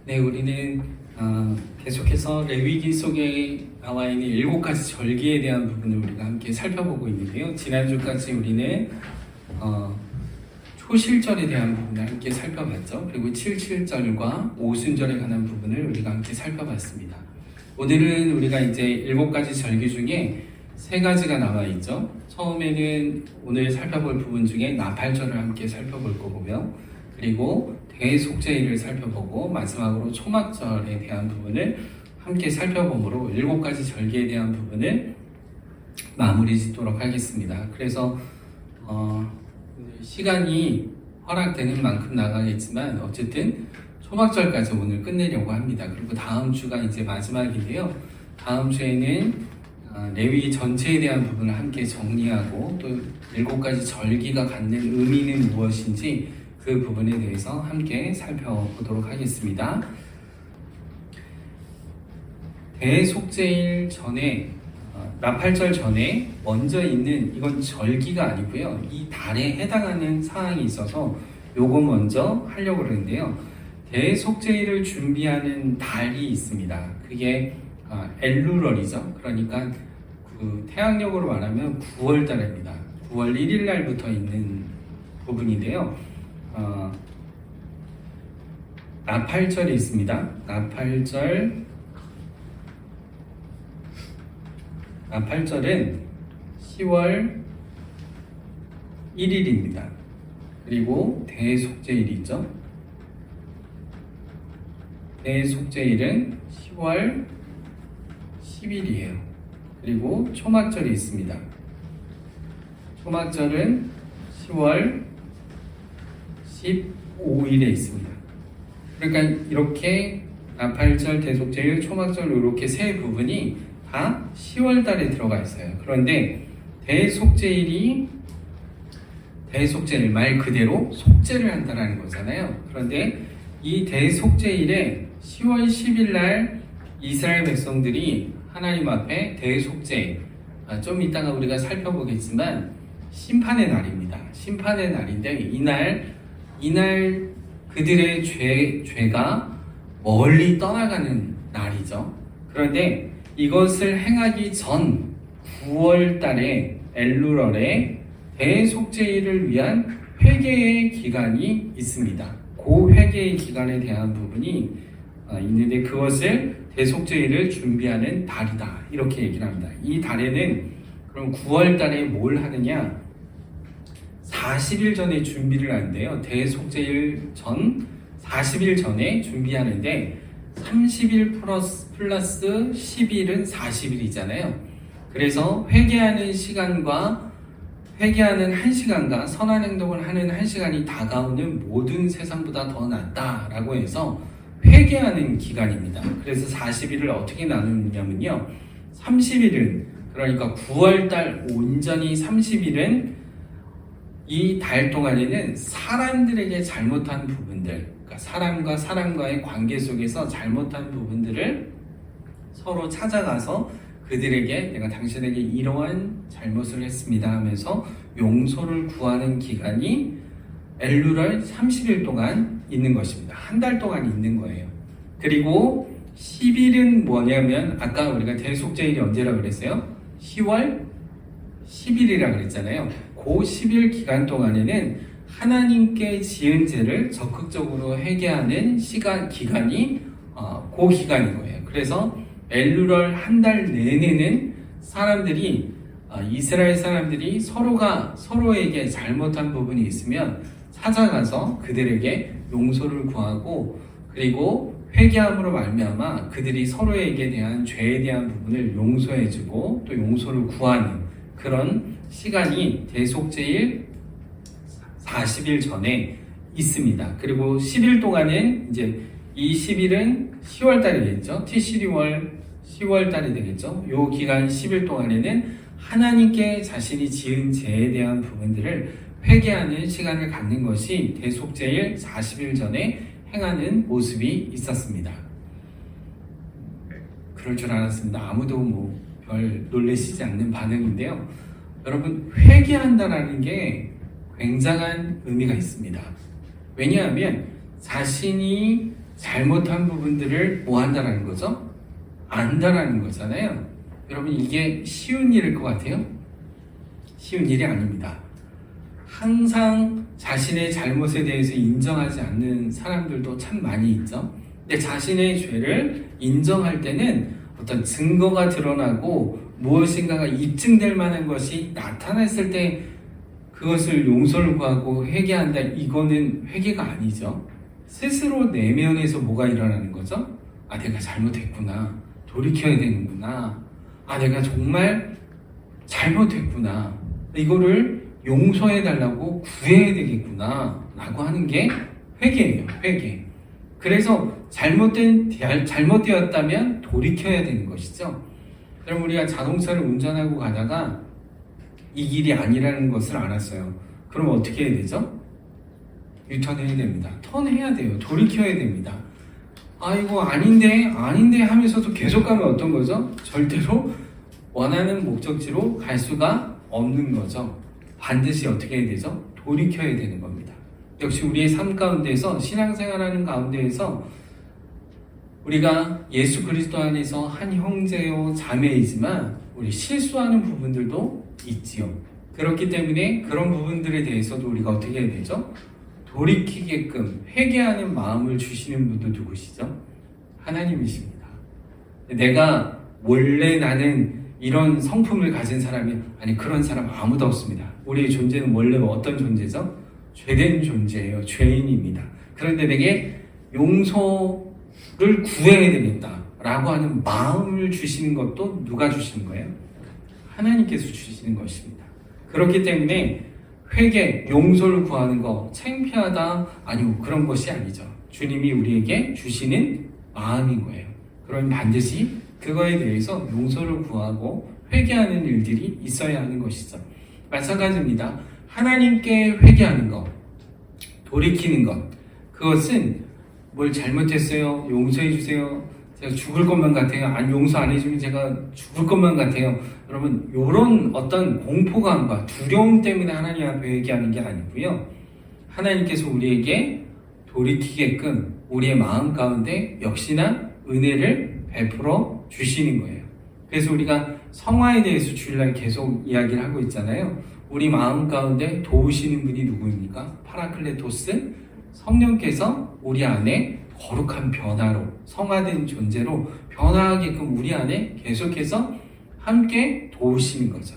네, 우리는 계속해서 레위기 속에 나와 있는 7가지 절기에 대한 부분을 우리가 함께 살펴보고 있는데요. 지난주까지 우리는 초실절에 대한 부분을 함께 살펴봤죠. 그리고 77절과 오순절에 관한 부분을 우리가 함께 살펴봤습니다. 오늘은 우리가 이제 7가지 절기 중에 3가지가 남아 있죠. 처음에는 오늘 살펴볼 부분 중에 나팔절을 함께 살펴볼 거고요. 그리고 대속죄일을 살펴보고 마지막으로 초막절에 대한 부분을 함께 살펴보므로 7가지 절기에 대한 부분을 마무리 짓도록 하겠습니다. 그래서 시간이 허락되는 만큼 나가겠지만 어쨌든 초막절까지 오늘 끝내려고 합니다. 그리고 다음 주가 이제 마지막인데요. 다음 주에는 레위기 전체에 대한 부분을 함께 정리하고 또 7가지 절기가 갖는 의미는 무엇인지 그 부분에 대해서 함께 살펴보도록 하겠습니다. 대속죄일 전에 나팔절 전에 먼저 있는 이건 절기가 아니고요. 이 달에 해당하는 사항이 있어서 요거 먼저 하려고 그러는데요. 대속죄일을 준비하는 달이 있습니다. 그게 엘루럴이죠. 그러니까 그 태양력으로 말하면 9월 달입니다. 9월 1일 날부터 있는 부분인데요. 나팔절이 있습니다. 나팔절은 10월 1일입니다. 그리고 대속죄일이 있죠. 대속죄일은 10월 10일이에요. 그리고 초막절이 있습니다. 초막절은 10월 15일에 있습니다. 그러니까 이렇게 나팔절, 대속죄일, 초막절 이렇게 세 부분이 다 10월 달에 들어가 있어요. 그런데 대속죄일 말 그대로 속죄를 한다는 거잖아요. 그런데 이 대속죄일에 10월 10일 날 이스라엘 백성들이 하나님 앞에 대속죄, 좀 이따가 우리가 살펴보겠지만 심판의 날입니다. 심판의 날인데 이날 그들의 죄가 멀리 떠나가는 날이죠. 그런데 이것을 행하기 전 9월 달에 엘루럴에 대속죄일을 위한 회개의 기간이 있습니다. 그 회개의 기간에 대한 부분이 있는데 그것을 대속죄일을 준비하는 달이다. 이렇게 얘기를 합니다. 이 달에는 그럼 9월 달에 뭘 하느냐? 40일 전에 준비를 하는데요. 대속죄일 전 40일 전에 준비하는데 30일 플러스 10일은 40일이잖아요. 그래서 회개하는 시간과 회개하는 1시간과 선한 행동을 하는 1시간이 다가오는 모든 세상보다 더 낫다라고 해서 회개하는 기간입니다. 그래서 40일을 어떻게 나누냐면요. 30일은 그러니까 9월달 온전히 30일은 이 달 동안에는 사람들에게 잘못한 부분들, 그러니까 사람과 사람과의 관계 속에서 잘못한 부분들을 서로 찾아가서 그들에게 내가 당신에게 이러한 잘못을 했습니다 하면서 용서를 구하는 기간이 엘루럴 30일 동안 있는 것입니다. 한 달 동안 있는 거예요. 그리고 10일은 뭐냐면 아까 우리가 대속죄일이 언제라고 그랬어요? 10월 10일이라고 그랬잖아요. 그 10일 기간 동안에는 하나님께 지은 죄를 적극적으로 회개하는 기간이 그 기간인 거예요. 그래서 엘루럴 한 달 내내는 이스라엘 사람들이 서로에게 잘못한 부분이 있으면 찾아가서 그들에게 용서를 구하고 그리고 회개함으로 말미암아 그들이 서로에게 대한 죄에 대한 부분을 용서해주고 또 용서를 구하는 그런 시간이 대속죄일 40일 전에 있습니다. 그리고 10일 동안은 이제 이 10일은 10월 달이 되겠죠. 티시리월 10월 달이 되겠죠. 요 기간 10일 동안에는 하나님께 자신이 지은 죄에 대한 부분들을 회개하는 시간을 갖는 것이 대속죄일 40일 전에 행하는 모습이 있었습니다. 그럴 줄 알았습니다. 아무도 뭐 별 놀라시지 않는 반응인데요. 여러분, 회개한다라는 게 굉장한 의미가 있습니다. 왜냐하면 자신이 잘못한 부분들을 뭐 한다라는 거죠? 안다라는 거잖아요. 여러분, 이게 쉬운 일일 것 같아요? 쉬운 일이 아닙니다. 항상 자신의 잘못에 대해서 인정하지 않는 사람들도 참 많이 있죠. 근데 자신의 죄를 인정할 때는 어떤 증거가 드러나고 무엇인가가 입증될 만한 것이 나타났을 때 그것을 용서를 구하고 회개한다. 이거는 회개가 아니죠. 스스로 내면에서 뭐가 일어나는 거죠? 아, 내가 잘못했구나. 돌이켜야 되는구나. 아, 내가 정말 잘못했구나. 이거를 용서해달라고 구해야 되겠구나. 라고 하는 게 회개예요. 회개. 그래서 잘못되었다면 돌이켜야 되는 것이죠. 그럼 우리가 자동차를 운전하고 가다가 이 길이 아니라는 것을 알았어요. 그럼 어떻게 해야 되죠? 유턴해야 됩니다. 턴해야 돼요. 돌이켜야 됩니다. 아, 이거 아닌데 하면서도 계속 가면 어떤 거죠? 절대로 원하는 목적지로 갈 수가 없는 거죠. 반드시 어떻게 해야 되죠? 돌이켜야 되는 겁니다. 역시 우리의 삶 가운데서, 신앙생활하는 가운데에서 우리가 예수 그리스도 안에서 한 형제요 자매이지만 우리 실수하는 부분들도 있지요. 그렇기 때문에 그런 부분들에 대해서도 우리가 어떻게 해야 되죠? 돌이키게끔 회개하는 마음을 주시는 분도 누구시죠? 하나님이십니다. 내가 원래 나는 이런 성품을 가진 사람이, 아니, 그런 사람 아무도 없습니다. 우리의 존재는 원래 어떤 존재죠? 죄된 존재예요. 죄인입니다. 그런데 내게 용서를 구해야 되겠다라고 하는 마음을 주시는 것도 누가 주시는 거예요? 하나님께서 주시는 것입니다. 그렇기 때문에 회개, 용서를 구하는 거 창피하다, 아니요, 그런 것이 아니죠. 주님이 우리에게 주시는 마음인 거예요. 그러면 반드시 그거에 대해서 용서를 구하고 회개하는 일들이 있어야 하는 것이죠. 마찬가지입니다. 하나님께 회개하는 것, 돌이키는 것, 그것은 뭘 잘못했어요, 용서해 주세요, 제가 죽을 것만 같아요, 아니 용서 안 해주면 제가 죽을 것만 같아요. 여러분, 이런 어떤 공포감과 두려움 때문에 하나님 앞에 회개하는 게 아니고요, 하나님께서 우리에게 돌이키게끔 우리의 마음 가운데 역시나 은혜를 베풀어 주시는 거예요. 그래서 우리가 성화에 대해서 주일날 계속 이야기를 하고 있잖아요. 우리 마음 가운데 도우시는 분이 누구입니까? 파라클레토스, 성령께서 우리 안에 거룩한 변화로, 성화된 존재로 변화하게끔 우리 안에 계속해서 함께 도우시는 거죠.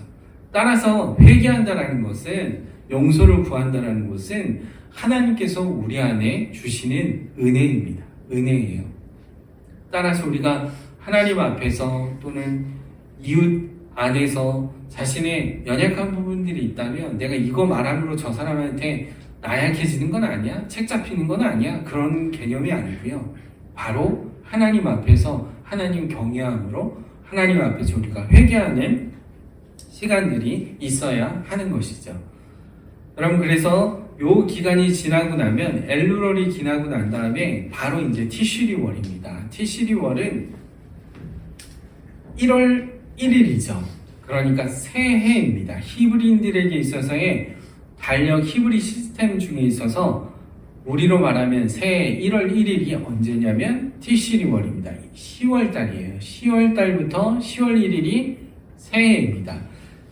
따라서 회개한다라는 것은, 용서를 구한다라는 것은 하나님께서 우리 안에 주시는 은혜입니다. 은혜예요. 따라서 우리가 하나님 앞에서 또는 이웃 안에서 자신의 연약한 부분들이 있다면 내가 이거 말함으로 저 사람한테 나약해지는 건 아니야, 책 잡히는 건 아니야, 그런 개념이 아니고요. 바로 하나님 앞에서 하나님 경외함으로 하나님 앞에서 우리가 회개하는 시간들이 있어야 하는 것이죠. 여러분, 그래서 요 기간이 지나고 나면, 엘루럴이 지나고 난 다음에 바로 이제 티시리월입니다. 티시리월은 1월 1일이죠. 그러니까 새해입니다. 히브리인들에게 있어서의 달력 히브리 시스템 중에 있어서 우리로 말하면 새해 1월 1일이 언제냐면 티시리월입니다. 10월 달이에요. 10월 달부터 10월 1일이 새해입니다.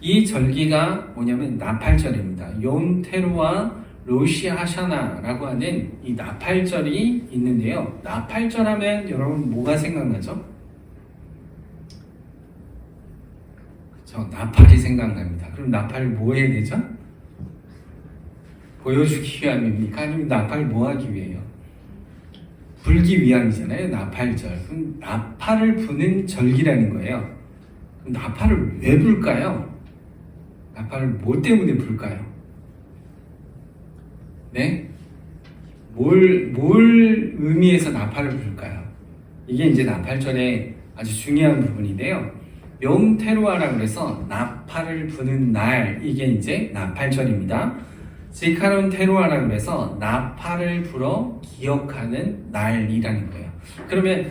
이 절기가 뭐냐면 나팔절입니다. 욤 테루와 로시 하샤나라고 하는 이 나팔절이 있는데요. 나팔절 하면 여러분 뭐가 생각나죠? 그쵸, 나팔이 생각납니다. 그럼 나팔을 뭐 해야 되죠? 보여주기 위함입니까? 아니면 나팔을 뭐 하기 위해요? 불기 위함이잖아요. 나팔절. 그럼 나팔을 부는 절기라는 거예요. 그럼 나팔을 왜 불까요? 나팔을 뭐 때문에 불까요? 네? 뭘 의미해서 나팔을 불까요? 이게 이제 나팔절의 아주 중요한 부분인데요. 욤 테루아라고 해서 나팔을 부는 날, 이게 이제 나팔절입니다. 지카론 테루아라고 해서 나팔을 불어 기억하는 날이라는 거예요. 그러면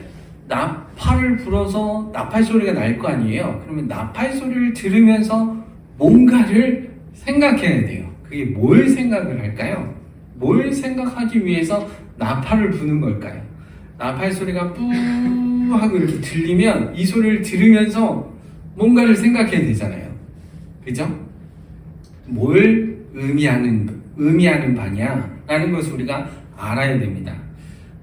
나팔을 불어서 나팔 소리가 날 거 아니에요. 그러면 나팔 소리를 들으면서 뭔가를 생각해야 돼요. 그게 뭘 생각을 할까요? 뭘 생각하기 위해서 나팔을 부는 걸까요? 나팔 소리가 뿌 하고 이렇게 들리면 이 소리를 들으면서 뭔가를 생각해야 되잖아요. 그죠? 뭘 의미하는 바냐라는 것을 우리가 알아야 됩니다.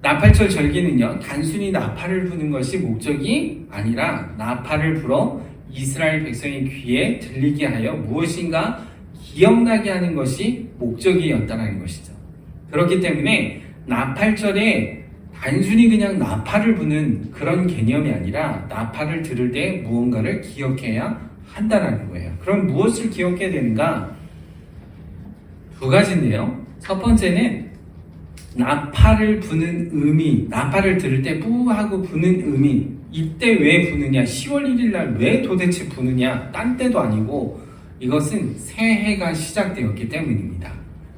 나팔절 절기는요, 단순히 나팔을 부는 것이 목적이 아니라 나팔을 불어 이스라엘 백성의 귀에 들리게 하여 무엇인가 기억나게 하는 것이 목적이었다는 것이죠. 그렇기 때문에 나팔절에 단순히 그냥 나팔을 부는 그런 개념이 아니라 나팔을 들을 때 무언가를 기억해야 한다는 거예요. 그럼 무엇을 기억해야 되는가? 두 가지인데요. 첫 번째는 나팔을 부는 의미, 나팔을 들을 때 뿌하고 부는 의미, 이때 왜 부느냐, 10월 1일 날 왜 도대체 부느냐, 딴 때도 아니고 이것은 새해가 시작되었기 때문입니다.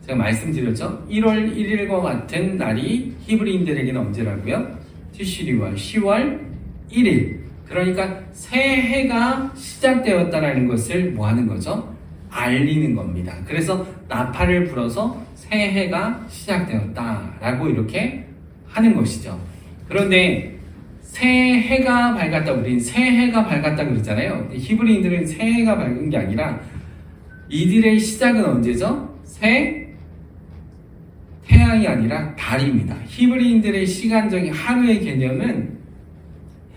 제가 말씀드렸죠? 1월 1일과 같은 날이 히브리인들에게는 언제라고요? 티시리월 10월 1일. 그러니까 새해가 시작되었다는 것을 뭐 하는 거죠? 알리는 겁니다. 그래서 나팔을 불어서 새해가 시작되었다라고 이렇게 하는 것이죠. 그런데 새해가 밝았다, 우린 새해가 밝았다 그러잖아요. 히브리인들은 새해가 밝은 게 아니라 이들의 시작은 언제죠? 태양이 아니라 달입니다. 히브리인들의 시간적인 하루의 개념은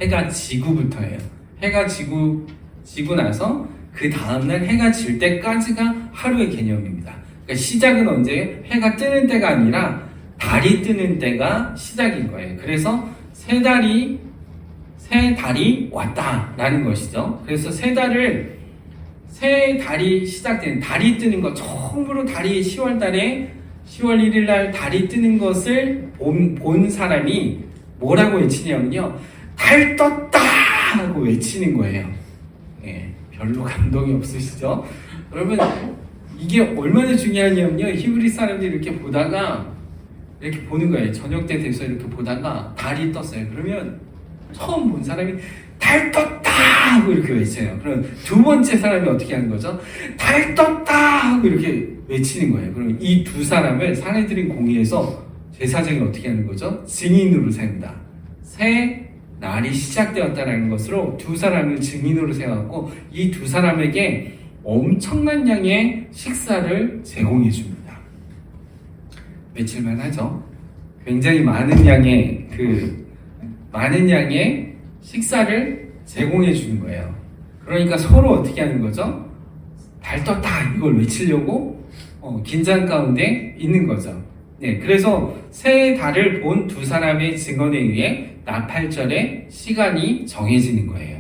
해가 지구부터예요. 해가 지고 나서 그 다음날 해가 질 때까지가 하루의 개념입니다. 그러니까 시작은 언제예요? 해가 뜨는 때가 아니라 달이 뜨는 때가 시작인 거예요. 그래서 새 달이 왔다라는 것이죠. 그래서 새 달이 시작되는, 달이 뜨는 것, 처음으로 달이 10월 1일 날 달이 뜨는 것을 본 사람이 뭐라고 외치냐면요, 달 떴다! 하고 외치는 거예요. 예, 별로 감동이 없으시죠? 여러분, 이게 얼마나 중요하냐면요, 히브리 사람들이 이렇게 보다가, 이렇게 보는 거예요. 저녁 때 돼서 이렇게 보다가 달이 떴어요. 그러면 처음 본 사람이 달 떴다! 하고 이렇게 외쳐요. 그럼 두 번째 사람이 어떻게 하는 거죠? 달 떴다! 하고 이렇게 외치는 거예요. 그럼 이 두 사람을 사내들인 공의에서 제사장이 어떻게 하는 거죠? 증인으로 세운다. 새 날이 시작되었다는 것으로 두 사람을 증인으로 세워갖고 이 두 사람에게 엄청난 양의 식사를 제공해 줍니다. 며칠만 하죠. 굉장히 많은 양의 식사를 제공해 주는 거예요. 그러니까 서로 어떻게 하는 거죠? 달 떴다 이걸 외치려고 긴장 가운데 있는 거죠. 네, 그래서 새 달을 본 두 사람의 증언에 의해 나팔절의 시간이 정해지는 거예요.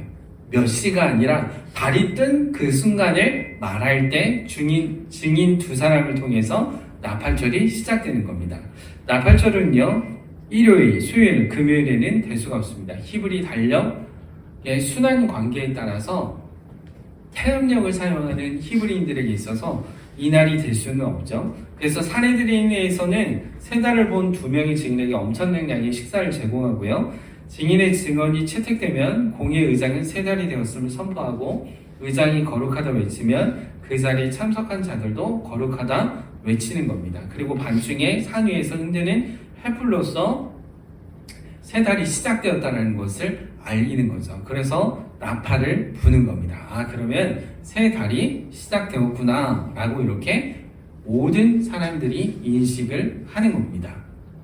몇 시가 아니라 달이 뜬 그 순간을 말할 때 증인 두 사람을 통해서 나팔절이 시작되는 겁니다. 나팔절은요, 일요일, 수요일, 금요일에는 될 수가 없습니다. 히브리 달력의 순환 관계에 따라서 태음력을 사용하는 히브리인들에게 있어서 이날이 될 수는 없죠. 그래서 사내들인에서는 세 달을 본 두 명의 증인에게 엄청난 양의 식사를 제공하고요. 증인의 증언이 채택되면 공의 의장은 세 달이 되었음을 선포하고 의장이 거룩하다 외치면 그 자리에 참석한 자들도 거룩하다 외치는 겁니다. 그리고 밤중에 산 위에서 흔드는 횃불로서 새 달이 시작되었다는 것을 알리는 거죠. 그래서 나팔을 부는 겁니다. 그러면 새 달이 시작되었구나 라고 이렇게 모든 사람들이 인식을 하는 겁니다.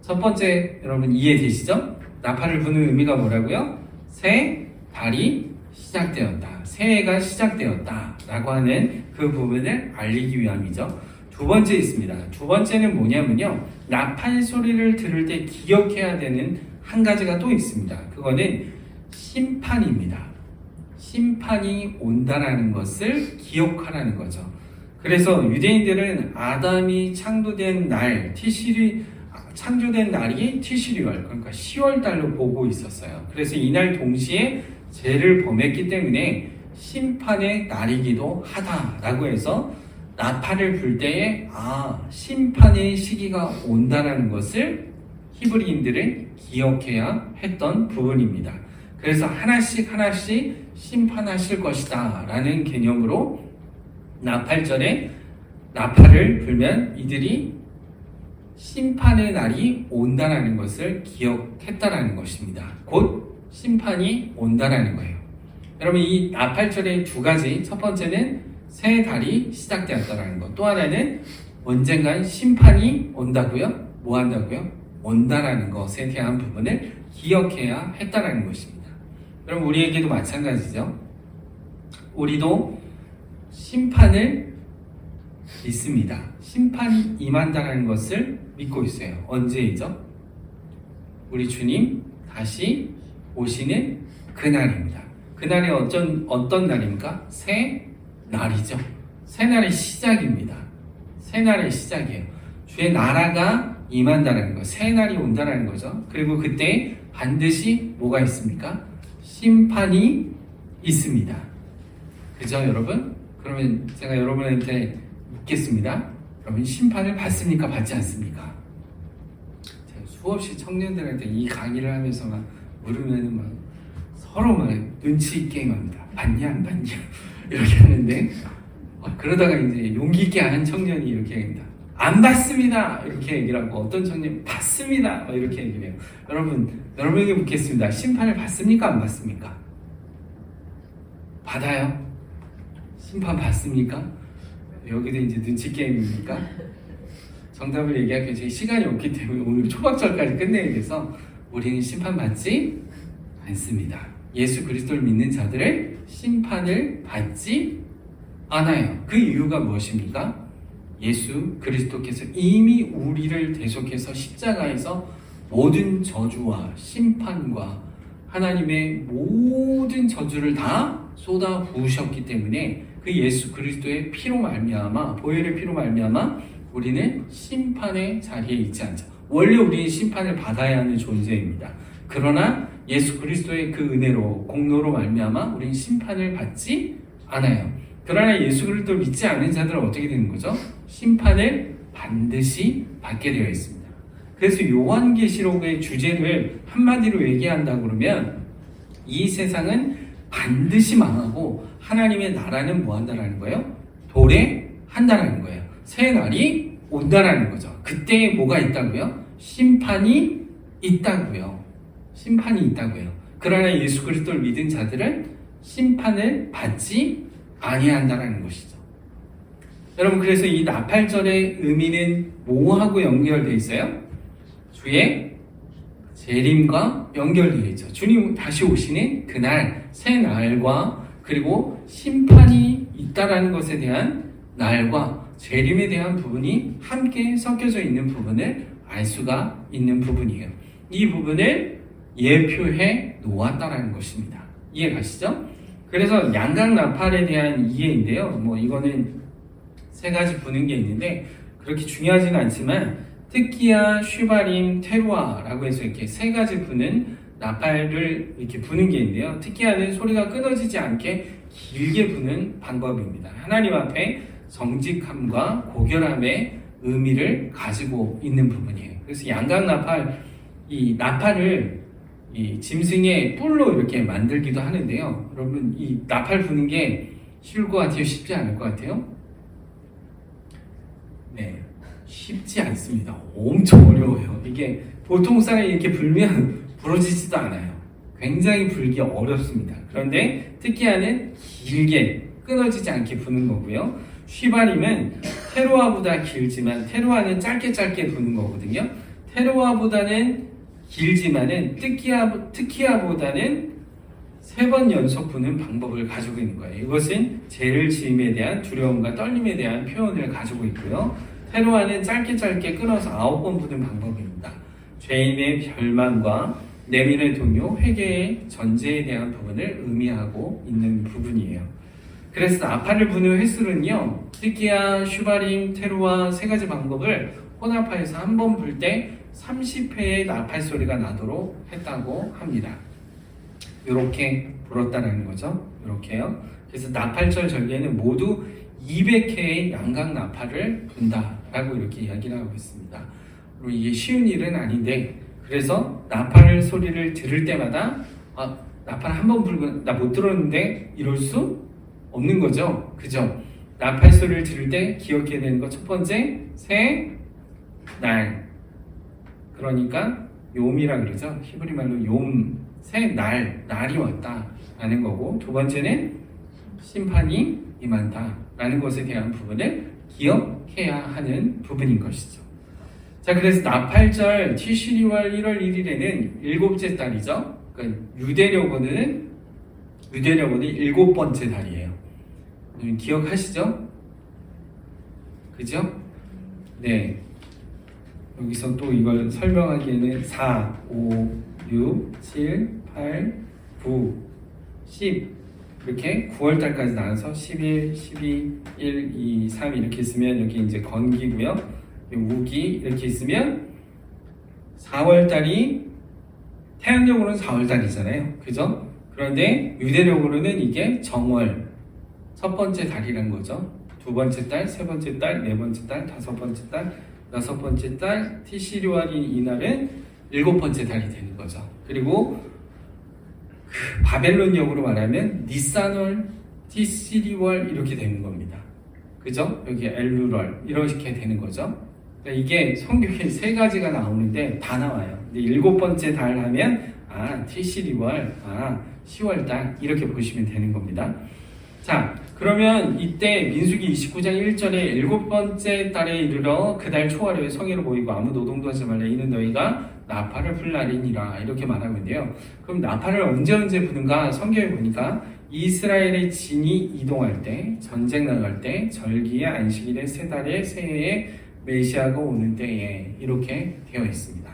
첫 번째, 여러분 이해되시죠? 나팔을 부는 의미가 뭐라고요? 새 달이 시작되었다, 새해가 시작되었다 라고 하는 그 부분을 알리기 위함이죠. 두 번째 있습니다. 두 번째는 뭐냐면요, 나팔 소리를 들을 때 기억해야 되는 한 가지가 또 있습니다. 그거는 심판입니다. 심판이 온다라는 것을 기억하라는 거죠. 그래서 유대인들은 아담이 창조된 날, 창조된 날이 티시리월, 그러니까 10월 달로 보고 있었어요. 그래서 이날 동시에 죄를 범했기 때문에 심판의 날이기도 하다라고 해서 나팔을 불 때에 심판의 시기가 온다라는 것을 히브리인들은 기억해야 했던 부분입니다. 그래서 하나씩 심판하실 것이다 라는 개념으로 나팔절에 나팔을 불면 이들이 심판의 날이 온다라는 것을 기억했다라는 것입니다. 곧 심판이 온다라는 거예요. 여러분, 이 나팔절의 두 가지, 첫 번째는 새 달이 시작되었다라는 것, 또 하나는 언젠간 심판이 온다고요? 뭐 한다고요? 온다라는 것에 대한 부분을 기억해야 했다라는 것입니다. 여러분, 우리에게도 마찬가지죠. 우리도 심판을 믿습니다. 심판이 임한다라는 것을 믿고 있어요. 언제이죠? 우리 주님 다시 오시는 그날입니다. 그날이 어떤 날입니까? 새 날이죠. 새 날의 시작입니다. 새 날의 시작이에요. 주의 나라가 임한다는 거, 새 날이 온다는 거죠. 그리고 그때 반드시 뭐가 있습니까? 심판이 있습니다. 그죠, 여러분? 그러면 제가 여러분한테 묻겠습니다. 여러분, 심판을 받습니까? 받지 않습니까? 제가 수없이 청년들한테 이 강의를 하면서 막 물으면 막 서로 막 눈치 게임합니다. 받냐 안 받냐 이렇게 하는데, 그러다가 이제 용기 있게 하는 청년이 이렇게 합니다. 안 받습니다 이렇게 얘기를 하고, 어떤 청년이 받습니다 이렇게 얘기를 해요. 여러분에게 묻겠습니다. 심판을 받습니까? 안 받습니까? 받아요? 심판 받습니까? 여기도 이제 눈치 게임입니까? 정답을 얘기하기 제 시간이 없기 때문에 오늘 초박절까지 끝내야 돼서 우리는 심판받지 않습니다. 예수 그리스도를 믿는 자들을 심판을 받지 않아요. 그 이유가 무엇입니까? 예수 그리스도께서 이미 우리를 대속해서 십자가에서 모든 저주와 심판과 하나님의 모든 저주를 다 쏟아 부으셨기 때문에 그 예수 그리스도의 피로 말미암아, 보혈의 피로 말미암아 우리는 심판의 자리에 있지 않죠. 원래 우리는 심판을 받아야 하는 존재입니다. 그러나 예수 그리스도의 그 은혜로, 공로로 말미암아 우리는 심판을 받지 않아요. 그러나 예수 그리스도를 믿지 않는 자들은 어떻게 되는 거죠? 심판을 반드시 받게 되어 있습니다. 그래서 요한계시록의 주제를 한마디로 얘기한다 그러면 이 세상은 반드시 망하고 하나님의 나라는 뭐 한다라는 거예요? 도래한다라는 거예요. 새 날이 온다라는 거죠. 그때 뭐가 있다고요? 심판이 있다고요. 심판이 있다고요. 그러나 예수 그리스도를 믿은 자들은 심판을 받지 아니한다라는 것이죠. 여러분, 그래서 이 나팔절의 의미는 뭐하고 연결되어 있어요? 주의 재림과 연결되어 있죠. 주님 다시 오시는 그날, 새 날과 그리고 심판이 있다라는 것에 대한 날과 재림에 대한 부분이 함께 섞여져 있는 부분을 알 수가 있는 부분이에요. 이 부분을 예표해 놓았다라는 것입니다. 이해 가시죠? 그래서 양각 나팔에 대한 이해인데요. 이거는 세 가지 부는 게 있는데 그렇게 중요하지는 않지만 특기야, 슈바림, 테루아라고 해서 이렇게 세 가지 부는 나팔을 이렇게 부는 게 있는데요. 특기야는 소리가 끊어지지 않게 길게 부는 방법입니다. 하나님 앞에 정직함과 고결함의 의미를 가지고 있는 부분이에요. 그래서 양각 나팔, 이 나팔을 이 짐승의 뿔로 이렇게 만들기도 하는데요. 여러분, 이 나팔 부는 게 쉬울 것 같아요? 쉽지 않을 것 같아요? 네, 쉽지 않습니다. 엄청 어려워요. 이게 보통 사람이 이렇게 불면 부러지지도 않아요. 굉장히 불기 어렵습니다. 그런데 특기야는 길게 끊어지지 않게 부는 거고요. 휘바림은 테루아보다 길지만 테루아는 짧게 부는 거거든요. 테루아보다는 길지만은 특기야보다는 3번 연속 부는 방법을 가지고 있는 거예요. 이것은 죄를 지음에 대한 두려움과 떨림에 대한 표현을 가지고 있고요. 테루아는 짧게 끊어서 9번 부는 방법입니다. 죄인의 멸망과 내민의 동요, 회개의 전제에 대한 부분을 의미하고 있는 부분이에요. 그래서 나팔을 부는 횟수는요, 특기야, 슈바림, 테루아 3가지 방법을 혼합하여서 한 번 불 때 30회의 나팔 소리가 나도록 했다고 합니다. 이렇게 불었다는 거죠. 이렇게요. 그래서 나팔절 절기에는 모두 200회의 양각 나팔을 분다라고 이렇게 이야기를 하고 있습니다. 그리고 이게 쉬운 일은 아닌데, 그래서 나팔 소리를 들을 때마다 나팔 한 번 불고 나 못 들었는데 이럴 수 없는 거죠. 그죠? 나팔 소리를 들을 때 기억해야 되는 거 첫 번째, 새, 날. 그러니까 욤이라 그러죠. 히브리 말로 욤, 새, 날이 왔다라는 거고, 두 번째는 심판이 임한다라는 것에 대한 부분을 기억해야 하는 부분인 것이죠. 자, 그래서 나팔절 티시리월 1월 1일에는 일곱째 달이죠. 그러니까 유대력으로는 일곱 번째 달이에요. 기억하시죠? 그죠? 네. 여기서 또 이걸 설명하기에는 4, 5, 6, 7, 8, 9, 10 이렇게 9월달까지 나눠서 11, 12, 1, 2, 3 이렇게 있으면 여기 이제 건기고요. 우기 이렇게 있으면 4월달이 태양력으로는 4월달이잖아요. 그죠? 그런데 유대력으로는 이게 정월 첫 번째 달이란 거죠. 두 번째 달, 세 번째 달, 네 번째 달, 다섯 번째 달, 여섯 번째 달, 티시리월인 이날은 일곱 번째 달이 되는 거죠. 그리고 바벨론역으로 말하면 니산월, 티시리월 이렇게 되는 겁니다. 그죠? 여기 엘루럴 이렇게 되는 거죠. 그러니까 이게 성경에 세 가지가 나오는데 다 나와요. 근데 일곱 번째 달 하면 티시리월, 10월달 이렇게 보시면 되는 겁니다. 자, 그러면 이때 민수기 29장 1절에 일곱 번째 달에 이르러 그 달 초하루에 성회로 모이고 아무 노동도 하지 말라. 이는 너희가 나팔을 불 날이니라 이렇게 말하고 있는데요. 그럼 나팔을 언제 부는가? 성경에 보니까 이스라엘의 진이 이동할 때, 전쟁 나갈 때, 절기의 안식일의 세 달의 새해에 메시아가 오는 때에 이렇게 되어 있습니다.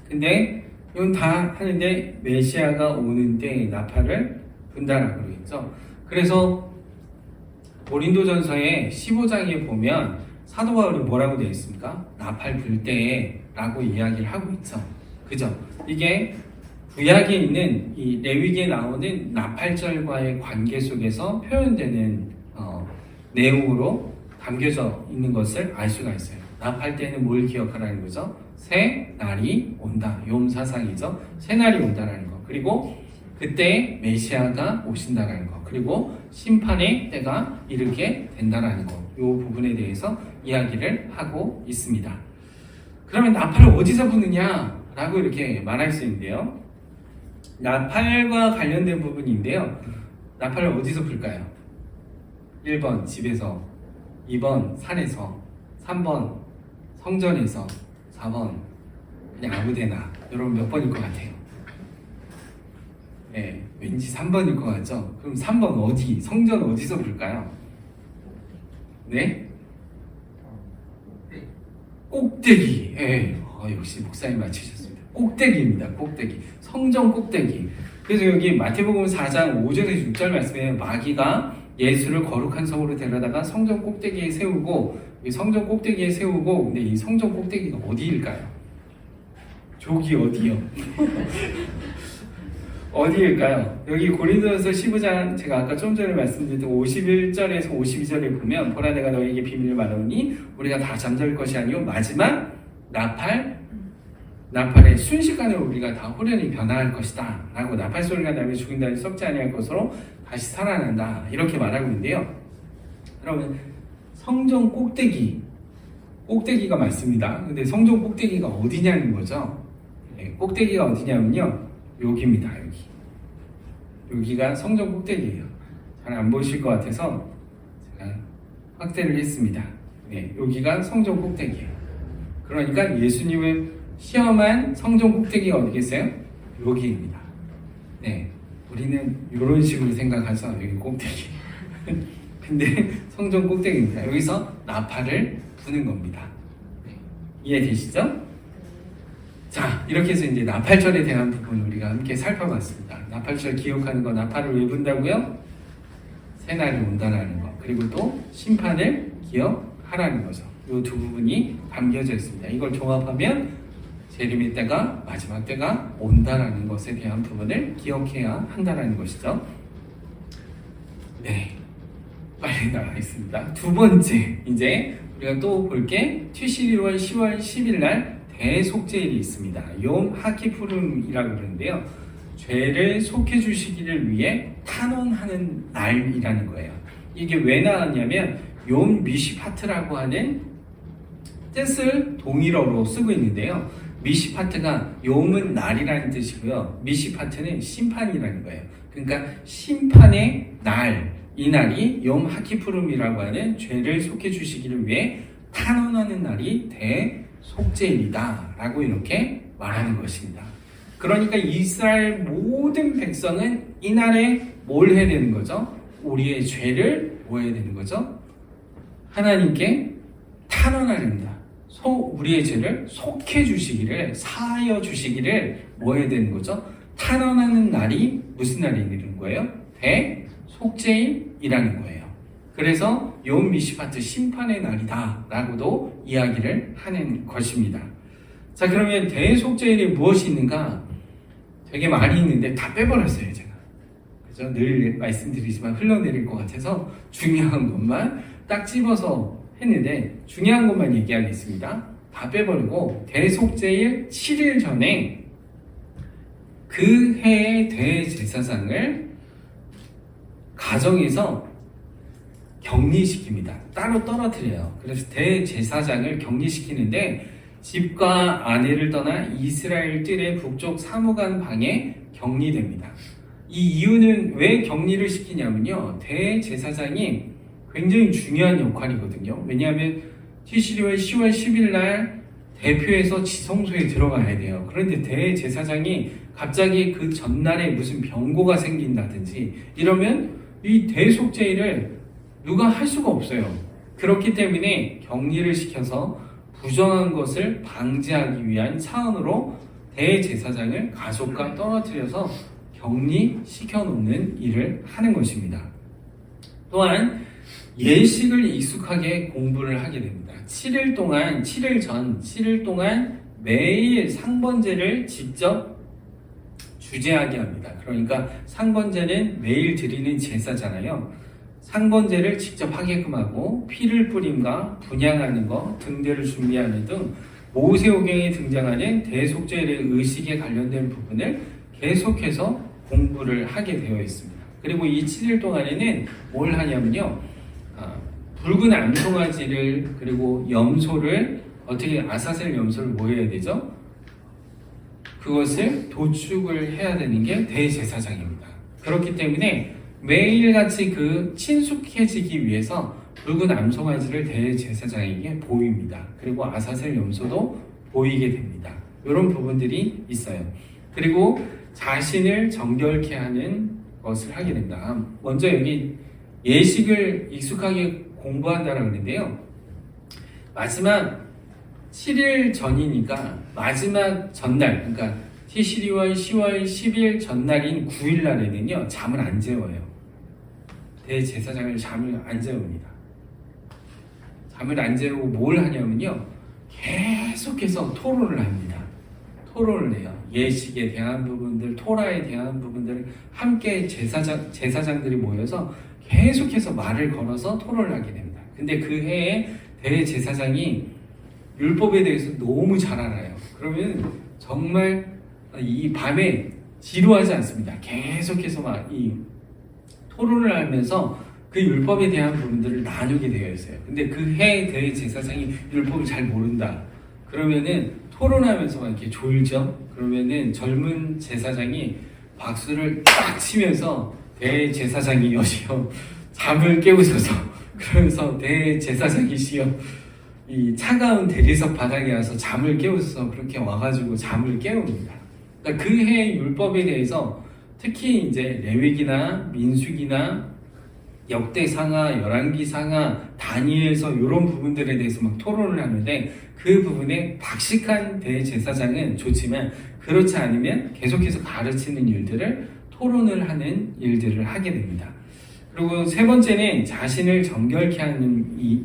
근데 이건 다 하는데 메시아가 오는 때에 나팔을 분다라고 그러겠죠. 그래서 고린도전서의 15장에 보면 사도 바울이 뭐라고 되어 있습니까? 나팔 불 때에 라고 이야기를 하고 있죠. 그죠? 이게 구약에 있는 이 레위기에 나오는 나팔절과의 관계 속에서 표현되는 내용으로 담겨져 있는 것을 알 수가 있어요. 나팔 때는 뭘 기억하라는 거죠? 새 날이 온다. 욤 사상이죠. 새 날이 온다라는 거. 그리고 그때 메시아가 오신다라는 거. 그리고 심판의 때가 이르게 된다라는 거. 이 부분에 대해서 이야기를 하고 있습니다. 그러면 나팔을 어디서 부느냐라고 이렇게 말할 수 있는데요. 나팔과 관련된 부분인데요. 나팔을 어디서 불까요? 1번 집에서, 2번 산에서, 3번 성전에서, 4번 그냥 아무데나. 여러분 몇 번일 것 같아요? 네, 왠지 3번일 것 같죠? 그럼 3번 어디? 성전 어디서 불까요? 네? 꼭대기. 예. 역시 목사님 맞히셨습니다. 꼭대기입니다. 꼭대기. 성전 꼭대기. 그래서 여기 마태복음 4장 5절에서 6절 말씀에 마귀가 예수를 거룩한 성으로 데려다가 성전 꼭대기에 세우고, 성전 꼭대기에 세우고, 근데 이 성전 꼭대기가 어디일까요? 저기 어디요? 어디일까요? 여기 고린도전서 15장 제가 아까 좀 전에 말씀드렸던 51절에서 52절에 보면 보라 내가 너에게 비밀을 말하노니 우리가 다 잠잘 것이 아니요 마지막 나팔의 순식간에 우리가 다 호련히 변화할 것이다 라고 나팔 소리가 나면 죽은 자는 썩지 아니할 것으로 다시 살아난다 이렇게 말하고 있는데요. 그러면 성전 꼭대기가 맞습니다. 근데 성전 꼭대기가 어디냐는 거죠. 네, 꼭대기가 어디냐면요 여기입니다. 여기가 성전 꼭대기예요. 잘 안 보이실 것 같아서 제가 확대를 했습니다. 네, 여기가 성전 꼭대기예요. 그러니까 예수님을 시험한 성전 꼭대기가 어디겠어요? 여기입니다. 네, 우리는 이런 식으로 생각하죠. 여기 꼭대기. 근데 성전 꼭대기입니다. 여기서 나팔을 부는 겁니다. 네, 이해되시죠? 자, 이렇게 해서 이제 나팔절에 대한 부분을 우리가 함께 살펴봤습니다. 나팔절 기억하는 거, 나팔을 왜 분다고요? 새날이 온다라는 거. 그리고 또 심판을 기억하라는 거죠. 이 이 두 부분이 담겨져 있습니다. 이걸 종합하면 재림의 때가 마지막 때가 온다라는 것에 대한 부분을 기억해야 한다는 것이죠. 네, 빨리 나가겠습니다. 두 번째, 이제 우리가 또 볼 게 ty실일월 10월 10일 날 대속죄일이 있습니다. 욤 하키푸름이라고 그러는데요. 죄를 속해 주시기를 위해 탄원하는 날이라는 거예요. 이게 왜 나왔냐면 욤 미시파트라고 하는 뜻을 동일어로 쓰고 있는데요. 미시파트가 욤은 날이라는 뜻이고요. 미시파트는 심판이라는 거예요. 그러니까 심판의 날, 이 날이 욤 하키푸름이라고 하는 죄를 속해 주시기를 위해 탄원하는 날이 대속죄일이다 라고 이렇게 말하는 것입니다. 그러니까 이스라엘 모든 백성은 이날에 뭘 해야 되는 거죠? 우리의 죄를 뭐 해야 되는 거죠? 하나님께 탄원하렵니다. 우리의 죄를 속해 주시기를, 사하여 주시기를 뭐 해야 되는 거죠? 탄원하는 날이 무슨 날이 되는 거예요? 대속죄일이라는 거예요. 그래서 욤 미시파트 심판의 날이다 라고도 이야기를 하는 것입니다. 자, 그러면 대속죄일에 무엇이 있는가? 되게 많이 있는데 다 빼버렸어요, 제가. 그죠? 늘 말씀드리지만 흘러내릴 것 같아서 중요한 것만 딱 집어서 했는데 중요한 것만 얘기하겠습니다. 다 빼버리고 대속죄일 7일 전에 그 해의 대제사장을 가정에서 격리시킵니다. 따로 떨어뜨려요. 그래서 대제사장을 격리시키는데 집과 아내를 떠나 이스라엘 뜰의 북쪽 사무관 방에 격리됩니다. 이 이유는 왜 격리를 시키냐면요. 대제사장이 굉장히 중요한 역할이거든요. 왜냐하면 ty실일월 10월 10일 날 대표해서 지성소에 들어가야 돼요. 그런데 대제사장이 갑자기 그 전날에 무슨 병고가 생긴다든지 이러면 이 대속죄일을 누가 할 수가 없어요. 그렇기 때문에 격리를 시켜서 부정한 것을 방지하기 위한 차원으로 대제사장을 가족과 떨어뜨려서 격리시켜 놓는 일을 하는 것입니다. 또한 예식을 익숙하게 공부를 하게 됩니다. 7일 동안 매일 상번제를 직접 주재하게 합니다. 그러니까 상번제는 매일 드리는 제사잖아요. 상번제를 직접 하게끔 하고 피를 뿌림과 분향하는 것, 등대를 준비하는 등 모세오경에 등장하는 대속죄일의 의식에 관련된 부분을 계속해서 공부를 하게 되어 있습니다. 그리고 이 7일 동안에는 뭘 하냐면요. 붉은 암송아지를 그리고 염소를 어떻게 아사셀 염소를 뭐 해야 되죠? 그것을 도축을 해야 되는 게 대제사장입니다. 그렇기 때문에 매일같이 그 친숙해지기 위해서 붉은 암송아지를 대제사장에게 보입니다. 그리고 아사셀 염소도 보이게 됩니다. 이런 부분들이 있어요. 그리고 자신을 정결케 하는 것을 하게 된다. 먼저 여기 예식을 익숙하게 공부한다라고 하는데요. 마지막 7일 전이니까 마지막 전날, 그러니까 ty실일월 10월 10일 전날인 9일 날에는요, 잠을 안 재워요. 대제사장을 잠을 안 재웁니다. 잠을 안 재우고 뭘 하냐면요, 계속해서 토론을 합니다. 토론을 해요. 예식에 대한 부분들, 토라에 대한 부분들을 함께 제사장들이 모여서 계속해서 말을 걸어서 토론을 하게 됩니다. 근데 그 해에 대제사장이 율법에 대해서 너무 잘 알아요. 그러면 정말 이 밤에 지루하지 않습니다. 계속해서 막 이 토론을 하면서 그 율법에 대한 부분들을 나누게 되어 있어요. 근데 그 해 대제사장이 율법을 잘 모른다. 그러면은 토론하면서 막 이렇게 졸죠. 그러면은 젊은 제사장이 박수를 딱 치면서 대제사장이 여시어 잠을 깨우셔서 그러면서 대제사장이시여 이 차가운 대리석 바닥에 와서 잠을 깨우셔서 그렇게 와가지고 잠을 깨웁니다. 그러니까 그 해의 율법에 대해서 특히 이제 레위기나 민수기나 역대상하, 열왕기상하, 다니엘서 이런 부분들에 대해서 막 토론을 하는데 그 부분에 박식한 대제사장은 좋지만 그렇지 않으면 계속해서 가르치는 일들을 토론을 하는 일들을 하게 됩니다. 그리고 세 번째는 자신을 정결케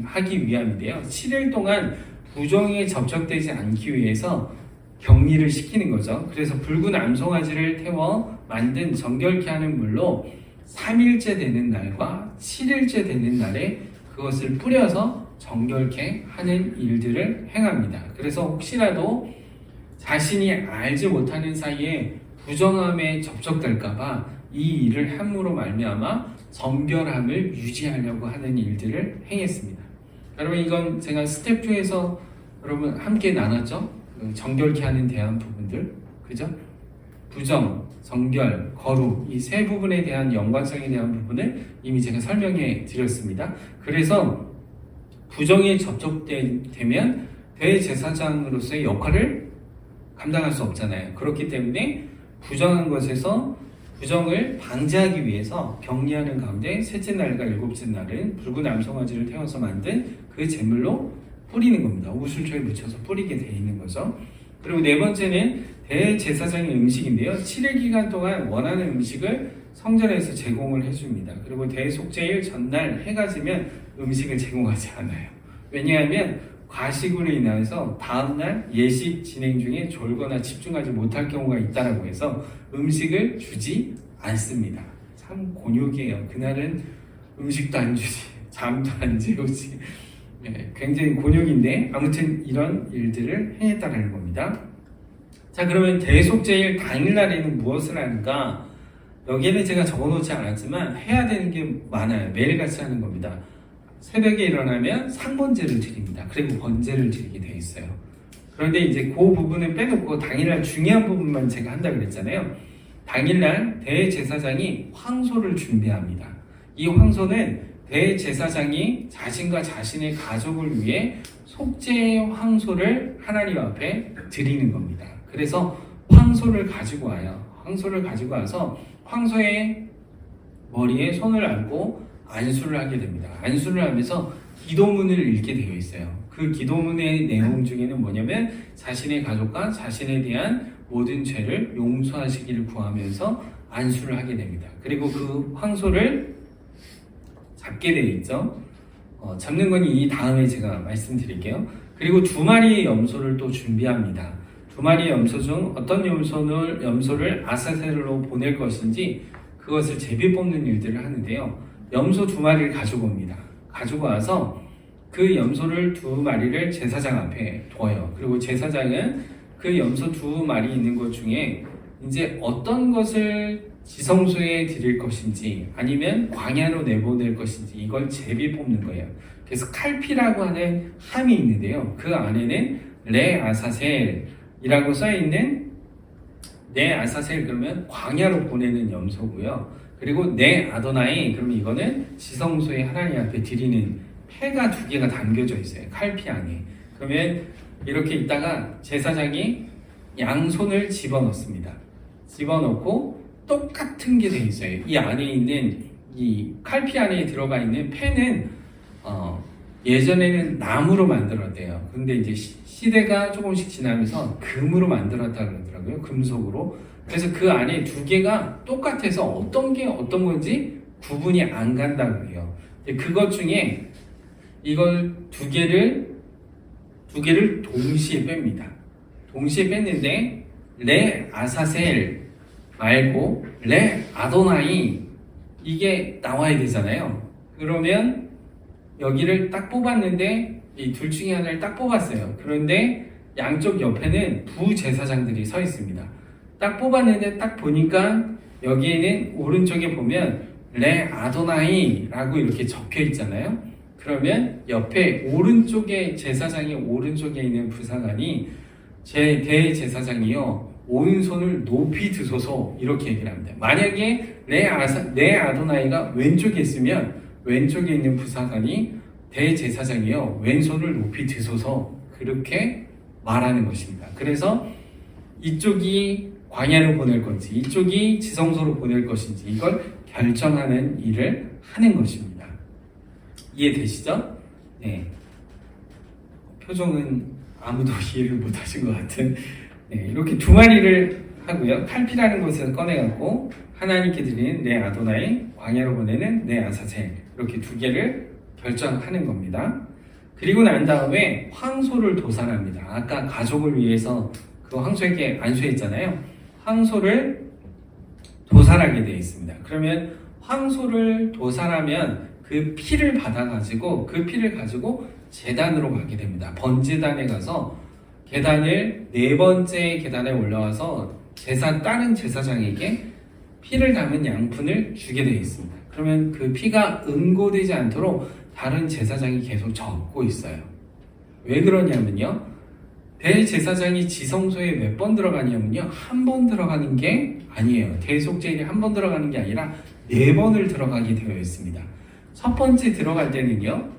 하기 위함인데요. 7일 동안 부정에 접촉되지 않기 위해서 격리를 시키는 거죠. 그래서 붉은 암송아지를 태워 만든 정결케 하는 물로 3일째 되는 날과 7일째 되는 날에 그것을 뿌려서 정결케 하는 일들을 행합니다. 그래서 혹시라도 자신이 알지 못하는 사이에 부정함에 접촉될까봐 이 일을 함으로 말미암아 정결함을 유지하려고 하는 일들을 행했습니다. 여러분, 이건 제가 스텝 2에서 여러분 함께 나눴죠? 정결케 하는 대한 부분들, 그죠? 부정, 정결, 거룩, 이 세 부분에 대한 연관성에 대한 부분을 이미 제가 설명해 드렸습니다. 그래서 부정에 접촉되면 대제사장으로서의 역할을 감당할 수 없잖아요. 그렇기 때문에 부정한 것에서 부정을 방지하기 위해서 격리하는 가운데 셋째 날과 일곱째 날은 붉은 암송아지를 태워서 만든 그 제물로 뿌리는 겁니다. 우슬초에 묻혀서 뿌리게 되어 있는 거죠. 그리고 네 번째는 대제사장의 음식인데요. 7일 기간 동안 원하는 음식을 성전에서 제공을 해줍니다. 그리고 대속죄일 전날 해가 지면 음식을 제공하지 않아요. 왜냐하면 과식으로 인해서 다음날 예식 진행 중에 졸거나 집중하지 못할 경우가 있다고 해서 음식을 주지 않습니다. 참 곤욕이에요. 그날은 음식도 안 주지, 잠도 안 재우지. 굉장히 곤욕인데 아무튼 이런 일들을 행했다는 겁니다. 자, 그러면 대속죄일 당일날에는 무엇을 하는가? 여기에는 제가 적어놓지 않았지만 해야 되는 게 많아요. 매일같이 하는 겁니다. 새벽에 일어나면 상번제를 드립니다. 그리고 번제를 드리게 되어 있어요. 그런데 이제 그 부분을 빼놓고 당일날 중요한 부분만 제가 한다고 그랬잖아요. 당일날 대제사장이 황소를 준비합니다. 이 황소는 대제사장이 자신과 자신의 가족을 위해 속죄의 황소를 하나님 앞에 드리는 겁니다. 그래서 황소를 가지고 와요. 황소를 가지고 와서 황소의 머리에 손을 얹고 안수를 하게 됩니다. 안수를 하면서 기도문을 읽게 되어 있어요. 그 기도문의 내용 중에는 뭐냐면 자신의 가족과 자신에 대한 모든 죄를 용서하시기를 구하면서 안수를 하게 됩니다. 그리고 그 황소를 잡게 되어 있죠. 잡는 건 이 다음에 제가 말씀드릴게요. 그리고 2마리의 염소를 또 준비합니다. 2마리의 염소 중 어떤 염소를 아사셀로 보낼 것인지 그것을 제비 뽑는 일들을 하는데요. 염소 2마리를 가지고 옵니다. 가지고 와서 그 염소를 2마리를 제사장 앞에 둬요. 그리고 제사장은 그 염소 2마리 있는 것 중에 이제 어떤 것을 지성소에 드릴 것인지 아니면 광야로 내보낼 것인지 이걸 제비 뽑는 거예요. 그래서 칼피라고 하는 함이 있는데요. 그 안에는 레아사셀이라고 써있는 레아사셀 그러면 광야로 보내는 염소고요. 그리고 네 아도나이 그러면 이거는 지성소에 하나님 앞에 드리는 패가 2개가 담겨져 있어요. 칼피 안에. 그러면 이렇게 있다가 제사장이 양손을 집어넣습니다. 집어넣고 똑같은 게 돼 있어요. 이 안에 있는 이 칼피 안에 들어가 있는 패는 예전에는 나무로 만들었대요. 근데 이제 시대가 조금씩 지나면서 금으로 만들었다 그러더라고요. 금속으로. 그래서 그 안에 2개가 똑같아서 어떤 게 어떤 건지 구분이 안 간다고 해요. 그것 중에 이걸 2개를 동시에 뺍니다. 동시에 뺐는데 레 아사셀 말고 레 아도나이 이게 나와야 되잖아요. 그러면 여기를 딱 뽑았는데 이 둘 중에 하나를 딱 뽑았어요. 그런데 양쪽 옆에는 부제사장들이 서 있습니다. 딱 뽑았는데 딱 보니까 여기에는 오른쪽에 보면 레 아도나이라고 이렇게 적혀 있잖아요. 그러면 옆에 오른쪽에 제사장이 오른쪽에 있는 부사관이 제 대제사장이요 오른손을 높이 드소서 이렇게 얘기를 합니다. 만약에 레 아도나이가 왼쪽에 있으면 왼쪽에 있는 부사관이 대제사장이요 왼손을 높이 드소서 그렇게 말하는 것입니다. 그래서 이쪽이 광야로 보낼 건지 이쪽이 지성소로 보낼 것인지 이걸 결정하는 일을 하는 것입니다. 이해되시죠? 네. 표정은 아무도 이해를 못하신 것 같은 네, 이렇게 2마리를 하고요. 칼피라는 곳에서 꺼내갖고 하나님께 드리는 내 아도나이, 광야로 보내는 내 아사셀, 이렇게 두 개를 결정하는 겁니다. 그리고 난 다음에 황소를 도살합니다. 아까 가족을 위해서 그 황소에게 안수했잖아요. 황소를 도살하게 되어 있습니다. 그러면 황소를 도살하면 그 피를 받아가지고 그 피를 가지고 제단으로 가게 됩니다. 번제단에 가서 계단을 네 번째 계단에 올라와서 다른 제사장에게 피를 담은 양푼을 주게 되어 있습니다. 그러면 그 피가 응고되지 않도록 다른 제사장이 계속 적고 있어요. 왜 그러냐면요, 대제사장이 지성소에 몇 번 들어가냐면요, 한 번 들어가는 게 아니에요. 대속죄일이 한 번 들어가는 게 아니라 네 번을 들어가게 되어 있습니다. 첫 번째 들어갈 때는요,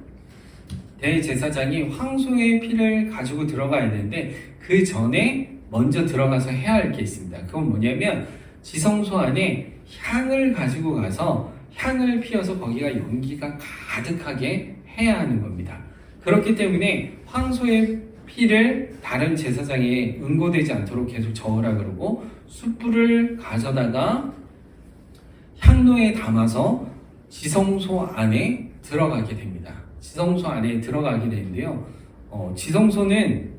대제사장이 황소의 피를 가지고 들어가야 되는데 그 전에 먼저 들어가서 해야 할 게 있습니다. 그건 뭐냐면 지성소 안에 향을 가지고 가서 향을 피워서 거기가 연기가 가득하게 해야 하는 겁니다. 그렇기 때문에 황소의 피를 다른 제사장에 응고되지 않도록 계속 저으라 그러고 숯불을 가져다가 향로에 담아서 지성소 안에 들어가게 됩니다. 지성소 안에 들어가게 되는데요. 지성소는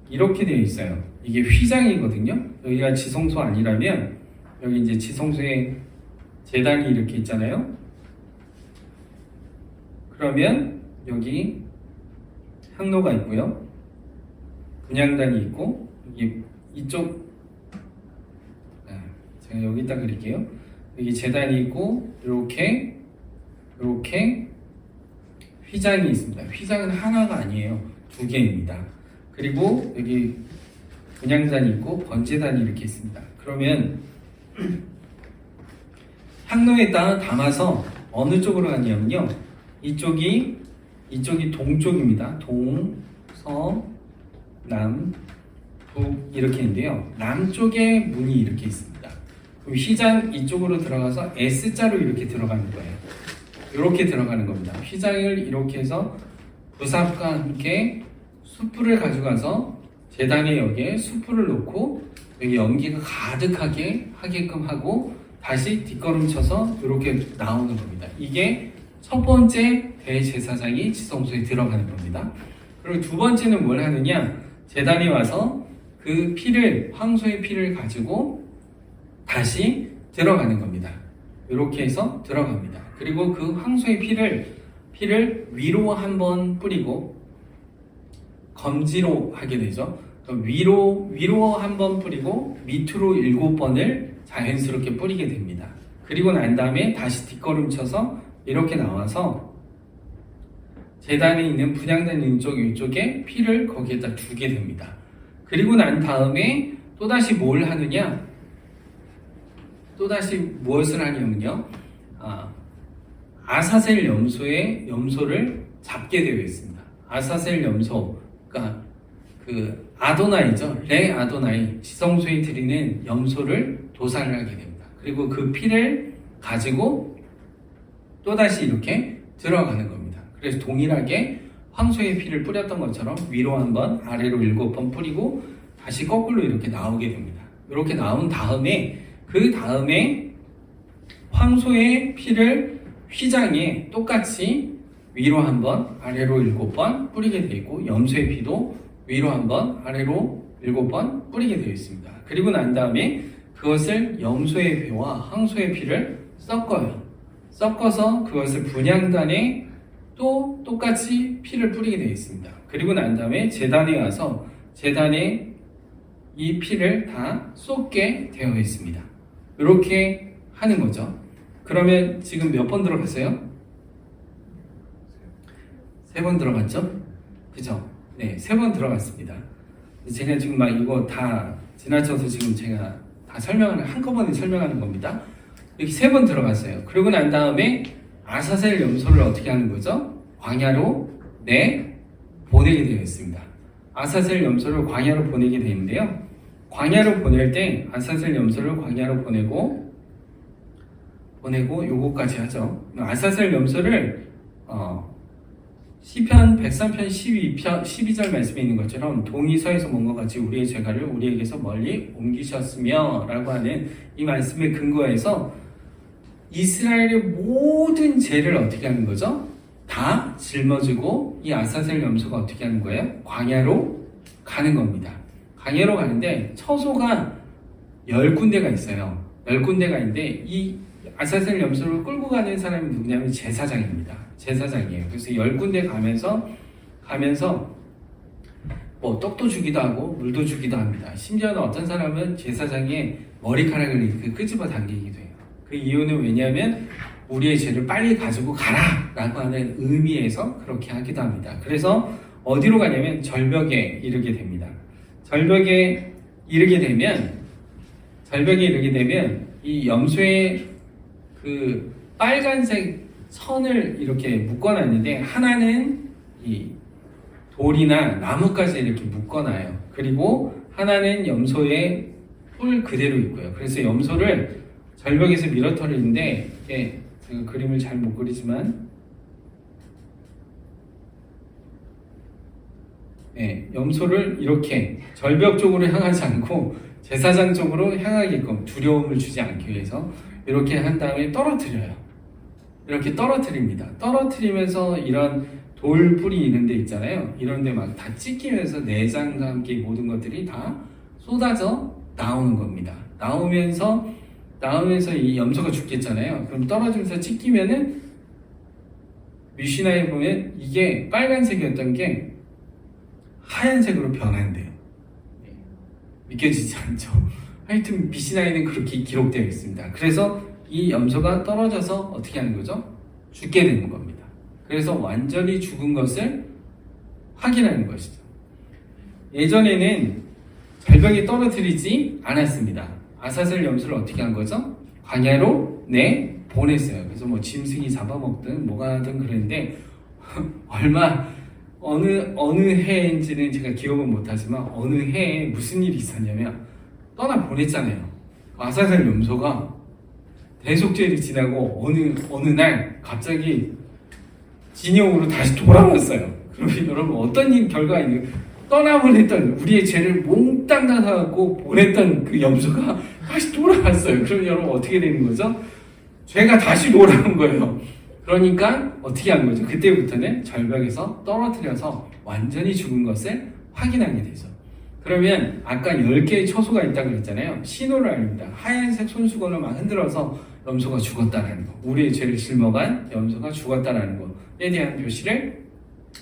이렇게 되어 있어요. 이게 휘장이거든요. 여기가 지성소 아니라면 여기 이제 지성소에 제단이 이렇게 있잖아요. 그러면 여기 향로가 있고요. 분향단이 있고 이쪽 제가 여기다 그릴게요. 여기 제단이 있고 이렇게 휘장이 있습니다. 휘장은 하나가 아니에요. 두 개입니다. 그리고 여기 분향단이 있고 번제단이 이렇게 있습니다. 그러면 향로에다 담아서 어느 쪽으로 가냐면요, 이쪽이 동쪽입니다. 동, 서, 남, 북 이렇게 있는데요. 남쪽에 문이 이렇게 있습니다. 그럼 휘장 이쪽으로 들어가서 S자로 이렇게 들어가는 거예요. 이렇게 들어가는 겁니다. 휘장을 이렇게 해서 부삽과 함께 숯불을 가져가서 제단에 여기에 숯불을 놓고 여기 연기가 가득하게 하게끔 하고 다시 뒷걸음쳐서 이렇게 나오는 겁니다. 이게 첫 번째 대제사장이 지성소에 들어가는 겁니다. 그리고 두 번째는 뭘 하느냐, 제단에 와서 그 피를, 황소의 피를 가지고 다시 들어가는 겁니다. 이렇게 해서 들어갑니다. 그리고 그 황소의 피를 위로 한번 뿌리고 검지로 하게 되죠. 위로 한번 뿌리고 밑으로 7번을 자연스럽게 뿌리게 됩니다. 그리고 난 다음에 다시 뒷걸음쳐서 이렇게 나와서 제단에 있는 분향단 이쪽에 피를 거기에다 두게 됩니다. 그리고 난 다음에 또다시 뭘 하느냐, 또다시 무엇을 하냐면요, 아사셀 염소를 잡게 되어 있습니다. 아사셀 염소, 그러니까 그 아도나이죠. 레 아도나이, 지성소에 드리는 염소를 도살을 하게 됩니다. 그리고 그 피를 가지고 또다시 이렇게 들어가는 겁니다. 그래서 동일하게 황소의 피를 뿌렸던 것처럼 위로 한번, 아래로 7번 뿌리고 다시 거꾸로 이렇게 나오게 됩니다. 이렇게 나온 다음에 그 다음에 황소의 피를 휘장에 똑같이 위로 한번, 아래로 7번 뿌리게 되어 있고 염소의 피도 위로 한번, 아래로 7번 뿌리게 되어 있습니다. 그리고 난 다음에 그것을 염소의 피와 황소의 피를 섞어서 그것을 분향단에 또 똑같이 피를 뿌리게 되어 있습니다. 그리고 난 다음에 제단에 와서 제단에 이 피를 다 쏟게 되어 있습니다. 이렇게 하는 거죠. 그러면 지금 몇 번 들어갔어요? 3번 들어갔죠? 그죠? 네, 3번 들어갔습니다. 제가 지금 막 이거 다 지나쳐서 지금 제가 다 한꺼번에 설명하는 겁니다. 이렇게 3번 들어갔어요. 그러고 난 다음에 아사셀 염소를 어떻게 하는 거죠? 광야로 보내게 되어 있습니다. 아사셀 염소를 광야로 보내게 되는데요. 광야로 보낼 때 아사셀 염소를 광야로 보내고 요거까지 하죠. 아사셀 염소를 시편 103편 12절 말씀에 있는 것처럼 동이 서에서 먼 것 같이 우리의 죄가를 우리에게서 멀리 옮기셨으며 라고 하는 이 말씀에 근거해서 이스라엘의 모든 죄를 어떻게 하는 거죠? 다 짊어지고 이 아사셀 염소가 어떻게 하는 거예요? 광야로 가는 겁니다. 광야로 가는데 처소가 10군데가 있어요. 10군데가 있는데 이 아사셀 염소를 끌고 가는 사람이 누구냐면 제사장입니다. 제사장이에요. 그래서 10군데 가면서 뭐 떡도 주기도 하고 물도 주기도 합니다. 심지어는 어떤 사람은 제사장의 머리카락을 이렇게 끄집어 당기기도 해요. 그 이유는 왜냐하면 우리의 죄를 빨리 가지고 가라 라고 하는 의미에서 그렇게 하기도 합니다. 그래서 어디로 가냐면 절벽에 이르게 됩니다. 절벽에 이르게 되면 이 염소의 그 빨간색 선을 이렇게 묶어놨는데 하나는 이 돌이나 나뭇가지 이렇게 묶어놔요. 그리고 하나는 염소의 뿔 그대로 있고요. 그래서 염소를 절벽에서 밀어터리는데 이게 제가 그림을 잘 못 그리지만 염소를 이렇게 절벽 쪽으로 향하지 않고 제사장 쪽으로 향하게끔 두려움을 주지 않기 위해서 이렇게 한 다음에 떨어뜨려요. 이렇게 떨어뜨립니다. 떨어뜨리면서 이런 돌뿔이 있는 데 있잖아요. 이런 데 막 다 찢기면서 내장과 함께 모든 것들이 다 쏟아져 나오는 겁니다. 나오면서 이 염소가 죽겠잖아요. 그럼 떨어지면서 찢기면은 미시나에 보면 이게 빨간색이었던 게 하얀색으로 변한대요. 믿겨지지 않죠? 하여튼 미시나에는 그렇게 기록되어 있습니다. 그래서 이 염소가 떨어져서 어떻게 하는 거죠? 죽게 되는 겁니다. 그래서 완전히 죽은 것을 확인하는 것이죠. 예전에는 절벽에 떨어뜨리지 않았습니다. 아사셀 염소를 어떻게 한 거죠? 광야로 보냈어요. 그래서 뭐 짐승이 잡아먹든 뭐가 하든 그랬는데 어느 해인지는 제가 기억은 못하지만 어느 해에 무슨 일이 있었냐면 떠나 보냈잖아요. 아사셀 염소가 대속죄를 지나고 어느 날 갑자기 진영으로 다시 돌아왔어요. 그러면 여러분 어떤 결과가 있는 떠나보냈던 우리의 죄를 몽땅 닫아갖고 보냈던 그 염소가 다시 돌아왔어요. 그럼 여러분 어떻게 되는 거죠? 죄가 다시 돌아온 거예요. 그러니까 어떻게 한 거죠? 그때부터는 절벽에서 떨어뜨려서 완전히 죽은 것을 확인하게 되죠. 그러면 아까 10개의 처소가 있다고 그랬잖아요. 신호를 알립니다. 하얀색 손수건을 막 흔들어서 염소가 죽었다라는 거. 우리의 죄를 짊어간 염소가 죽었다라는 거에 대한 표시를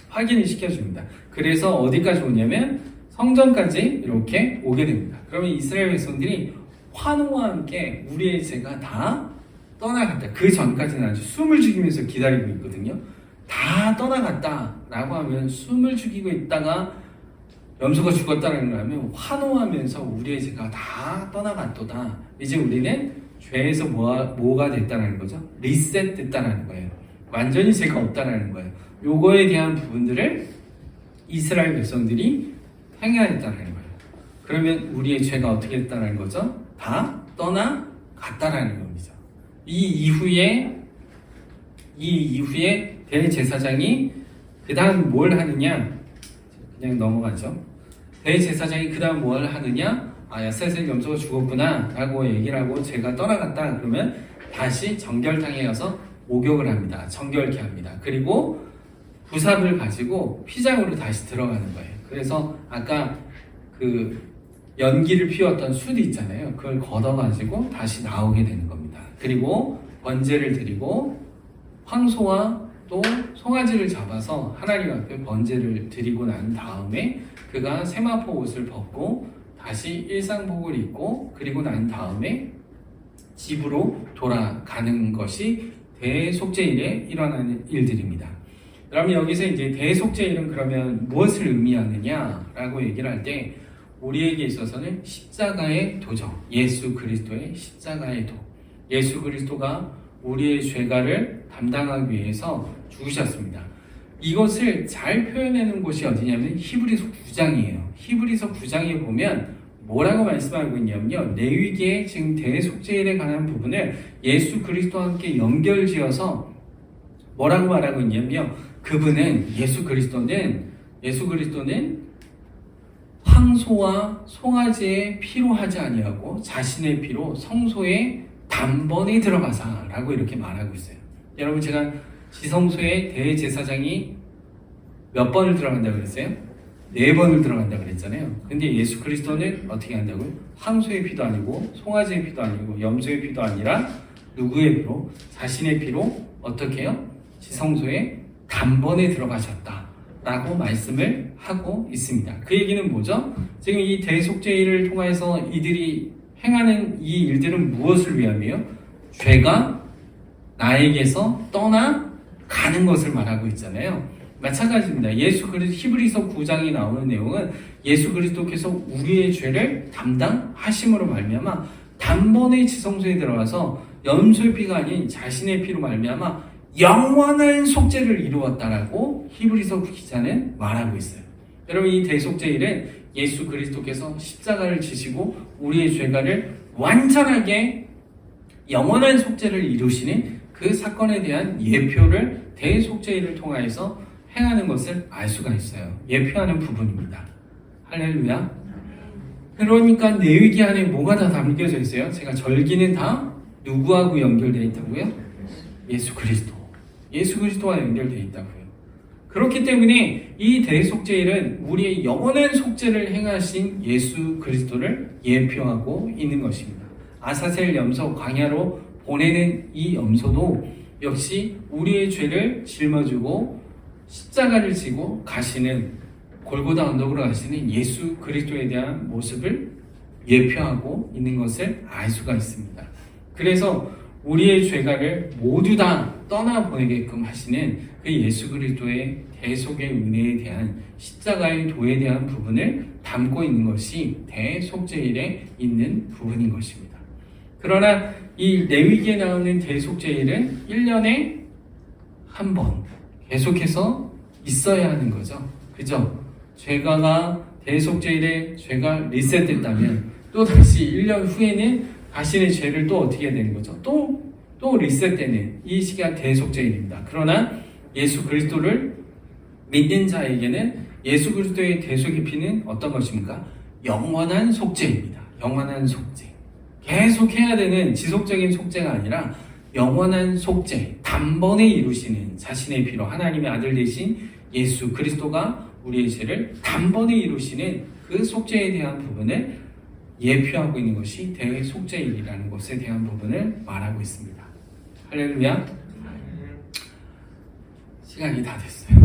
확인을 시켜줍니다. 그래서 어디까지 오냐면 성전까지 이렇게 오게 됩니다. 그러면 이스라엘 백성들이 환호와 함께 우리의 죄가 다 떠나갔다. 그 전까지는 아주 숨을 죽이면서 기다리고 있거든요. 다 떠나갔다라고 하면 숨을 죽이고 있다가 염소가 죽었다는 걸 하면 환호하면서 우리의 죄가 다 떠나갔도다. 이제 우리는 죄에서 뭐가 됐다는 거죠? 리셋 됐다는 거예요. 완전히 죄가 없다는 거예요. 요거에 대한 부분들을 이스라엘 백성들이 행해냈다는 거예요. 그러면 우리의 죄가 어떻게 됐다는 거죠? 다 떠나갔다는 겁니다. 이 이후에 대제사장이 그 다음 뭘 하느냐? 그냥 넘어가죠. 대제사장이 그 다음 뭘 하느냐? 아사셀 염소가 죽었구나 라고 얘기를 하고 제가 떠나갔다 그러면 다시 정결탕에 가서 목욕을 합니다. 정결케 합니다. 그리고 부삽을 가지고 휘장으로 다시 들어가는 거예요. 그래서 아까 그 연기를 피웠던 숯 있잖아요. 그걸 걷어가지고 다시 나오게 되는 겁니다. 그리고 번제를 드리고 황소와 또 송아지를 잡아서 하나님 앞에 번제를 드리고 난 다음에 그가 세마포 옷을 벗고 다시 일상복을 입고 그리고 난 다음에 집으로 돌아가는 것이 대속죄일에 일어나는 일들입니다. 그러면 여기서 이제 대속죄일은 그러면 무엇을 의미하느냐라고 얘기를 할 때 우리에게 있어서는 십자가의 도죠. 예수 그리스도의 십자가의 도. 예수 그리스도가 우리의 죄가를 담당하기 위해서 죽으셨습니다. 이것을 잘 표현하는 곳이 어디냐면 히브리서 9장이에요. 히브리서 9장에 보면 뭐라고 말씀하고 있냐면요. 레위기의 지금 대속죄일에 관한 부분을 예수 그리스도와 함께 연결지어서 뭐라고 말하고 있냐면요. 예수 그리스도는 황소와 송아지의 피로 하지 아니하고 자신의 피로 성소의 단번에 들어가자 라고 이렇게 말하고 있어요. 여러분, 제가 지성소에 대제사장이 몇 번을 들어간다고 그랬어요? 4번을 들어간다고 그랬잖아요. 근데 예수 그리스도는 어떻게 한다고요? 황소의 피도 아니고 송아지의 피도 아니고 염소의 피도 아니라 누구의 피로? 자신의 피로 어떻게 해요? 지성소에 단번에 들어가셨다 라고 말씀을 하고 있습니다. 그 얘기는 뭐죠? 지금 이 대속죄를 통해서 이들이 행하는 이 일들은 무엇을 위함이에요? 죄가 나에게서 떠나가는 것을 말하고 있잖아요. 마찬가지입니다. 예수 그리스도 히브리서 9장이 나오는 내용은 예수 그리스도께서 우리의 죄를 담당하심으로 말미암아 단번에 지성소에 들어가서 염소의 피가 아닌 자신의 피로 말미암아 영원한 속죄를 이루었다라고 히브리서 기자는 말하고 있어요. 여러분, 이 대속죄일은 예수 그리스도께서 십자가를 지시고 우리의 죄가를 완전하게 영원한 속죄를 이루시는 그 사건에 대한 예표를 대속죄일을 통하여서 행하는 것을 알 수가 있어요. 예표하는 부분입니다. 할렐루야. 그러니까 레위기 안에 뭐가 다 담겨져 있어요? 제가 절기는 다 누구하고 연결되어 있다고요? 예수 그리스도. 예수 그리스도와 연결되어 있다고요. 그렇기 때문에 이 대속죄일은 우리의 영원한 속죄를 행하신 예수 그리스도를 예표하고 있는 것입니다. 아사셀 염소 광야로 보내는 이 염소도 역시 우리의 죄를 짊어지고 십자가를 지고 가시는 골고다 언덕으로 가시는 예수 그리스도에 대한 모습을 예표하고 있는 것을 알 수가 있습니다. 그래서 우리의 죄가를 모두 다 떠나보내게끔 하시는 그 예수 그리스도의 대속의 은혜에 대한 십자가의 도에 대한 부분을 담고 있는 것이 대속죄일에 있는 부분인 것입니다. 그러나 이 레위기에 나오는 대속죄일은 1년에 한 번 계속해서 있어야 하는 거죠. 그죠? 죄가가 대속죄일에 죄가 리셋됐다면 또 다시 1년 후에는 자신의 죄를 또 어떻게 해야 되는 거죠? 또 리셋되는 이 시간 대속죄일입니다. 그러나 예수 그리스도를 믿는 자에게는 예수 그리스도의 대속의 피는 어떤 것입니까? 영원한 속죄입니다. 영원한 속죄. 계속 해야 되는 지속적인 속죄가 아니라 영원한 속죄, 단번에 이루시는 자신의 피로 하나님의 아들 되신 예수 그리스도가 우리의 죄를 단번에 이루시는 그 속죄에 대한 부분을 예표하고 있는 것이 대속죄일이라는 것에 대한 부분을 말하고 있습니다. 할렐루야. 시간이 다 됐어요.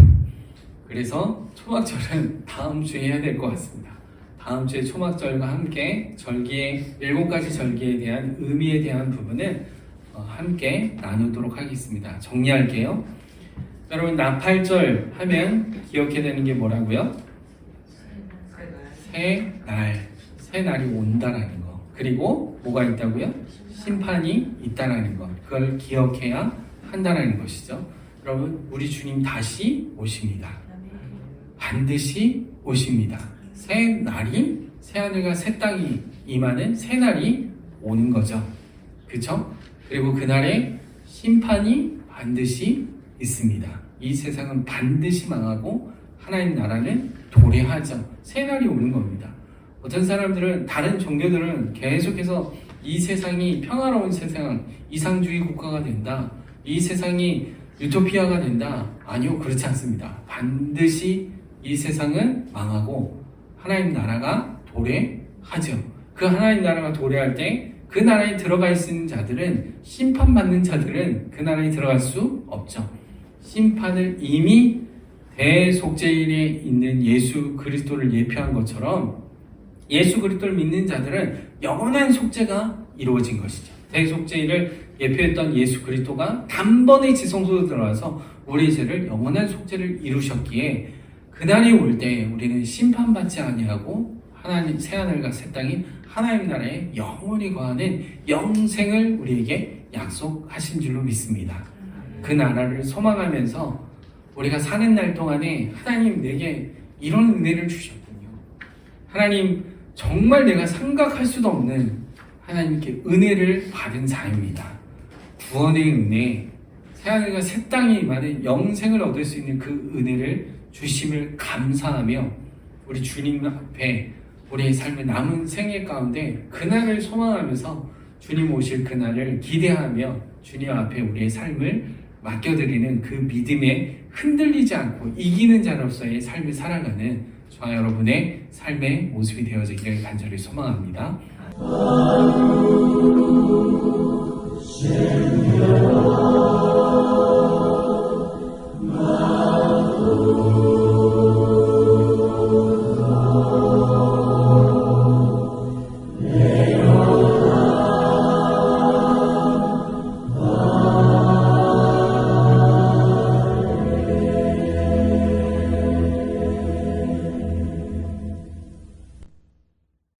그래서 초막절은 다음 주에 해야 될 것 같습니다. 다음 주에 초막절과 함께 절기의 7가지 절기에 대한 의미에 대한 부분을 함께 나누도록 하겠습니다. 정리할게요. 여러분, 나팔절 하면 기억해야 되는 게 뭐라고요? 새날이 온다라는 거. 그리고 뭐가 있다고요? 심판이 있다라는 거. 그걸 기억해야 한다라는 것이죠. 여러분, 우리 주님 다시 오십니다. 반드시 오십니다. 새날이, 새하늘과 새 땅이 임하는 새날이 오는 거죠. 그쵸? 그리고 그날에 심판이 반드시 있습니다. 이 세상은 반드시 망하고 하나님 나라는 도래하죠. 새날이 오는 겁니다. 어떤 사람들은, 다른 종교들은 계속해서 이 세상이 평화로운 세상, 이상주의 국가가 된다, 이 세상이 유토피아가 된다. 아니요, 그렇지 않습니다. 반드시 이 세상은 망하고 하나님 나라가 도래하죠. 그 하나님 나라가 도래할 때 그 나라에 들어갈 수 있는 자들은, 심판받는 자들은 그 나라에 들어갈 수 없죠. 심판을 이미 대속죄일에 있는 예수 그리스도를 예표한 것처럼 예수 그리스도를 믿는 자들은 영원한 속죄가 이루어진 것이죠. 대속죄일을 예표했던 예수 그리스도가 단번에 지성소로 들어와서 우리의 죄를 영원한 속죄를 이루셨기에 그날이 올 때 우리는 심판받지 아니하고 하나님 새하늘과 새 땅인 하나님 나라에 영원히 거하는 영생을 우리에게 약속하신 줄로 믿습니다. 그 나라를 소망하면서 우리가 사는 날 동안에 하나님 내게 이런 은혜를 주셨군요. 하나님 정말 내가 생각할 수도 없는 하나님께 은혜를 받은 자입니다. 구원의 은혜, 새하늘과 새 땅이 임하는 영생을 얻을 수 있는 그 은혜를 주심을 감사하며 우리 주님 앞에 우리의 삶의 남은 생애 가운데 그날을 소망하면서 주님 오실 그날을 기대하며 주님 앞에 우리의 삶을 맡겨드리는 그 믿음에 흔들리지 않고 이기는 자로서의 삶을 살아가는 저와 여러분의 삶의 모습이 되어지기를 간절히 소망합니다. Hallelujah.